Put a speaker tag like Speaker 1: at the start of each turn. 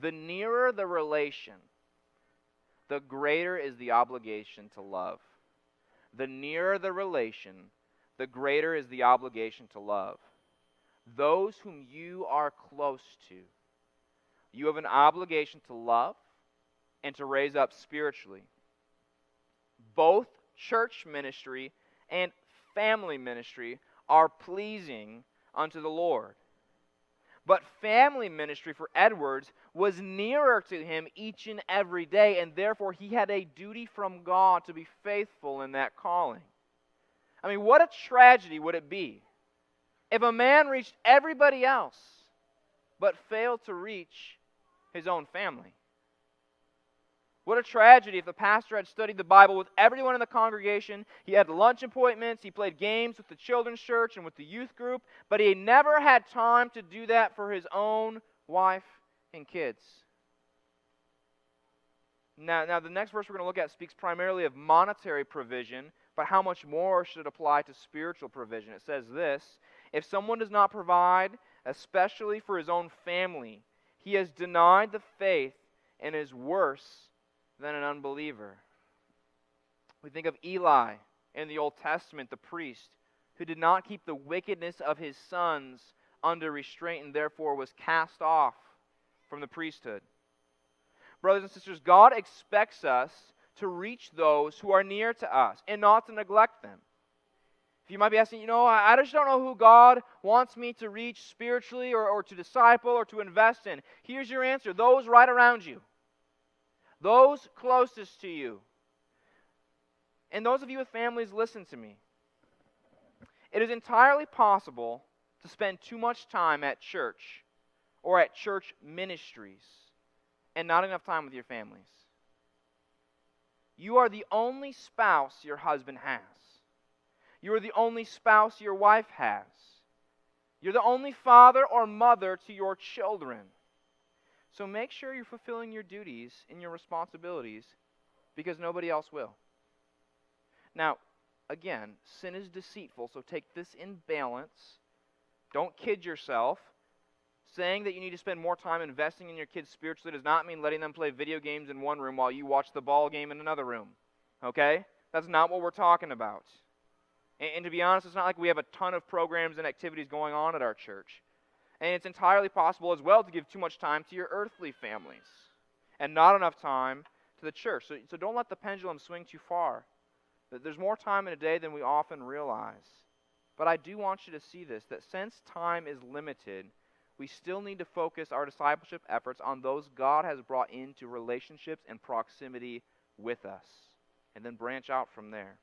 Speaker 1: The nearer the relation, the greater is the obligation to love. The nearer the relation, the greater is the obligation to love. Those whom you are close to, you have an obligation to love and to raise up spiritually. Both church ministry and family ministry are pleasing unto the Lord. But family ministry for Edwards was nearer to him each and every day, and therefore he had a duty from God to be faithful in that calling. I mean, what a tragedy would it be if a man reached everybody else but failed to reach his own family? What a tragedy if the pastor had studied the Bible with everyone in the congregation, he had lunch appointments, he played games with the children's church and with the youth group, but he never had time to do that for his own wife and kids. Now the next verse we're going to look at speaks primarily of monetary provision, but how much more should it apply to spiritual provision? It says this: if someone does not provide, especially for his own family, he has denied the faith and is worse than an unbeliever. We think of Eli in the Old Testament, the priest, who did not keep the wickedness of his sons under restraint and therefore was cast off from the priesthood. Brothers and sisters, God expects us to reach those who are near to us and not to neglect them. If you might be asking, I just don't know who God wants me to reach spiritually or to disciple or to invest in. Here's your answer: those right around you. Those closest to you. And those of you with families, listen to me. It is entirely possible to spend too much time at church or at church ministries and not enough time with your families. You are the only spouse your husband has. You are the only spouse your wife has. You're the only father or mother to your children. So make sure you're fulfilling your duties and your responsibilities, because nobody else will. Now, again, sin is deceitful, so take this in balance. Don't kid yourself. Saying that you need to spend more time investing in your kids spiritually does not mean letting them play video games in one room while you watch the ball game in another room. Okay? That's not what we're talking about. And to be honest, it's not like we have a ton of programs and activities going on at our church. And it's entirely possible as well to give too much time to your earthly families and not enough time to the church. So don't let the pendulum swing too far. There's more time in a day than we often realize. But I do want you to see this, that since time is limited, we still need to focus our discipleship efforts on those God has brought into relationships and proximity with us, and then branch out from there.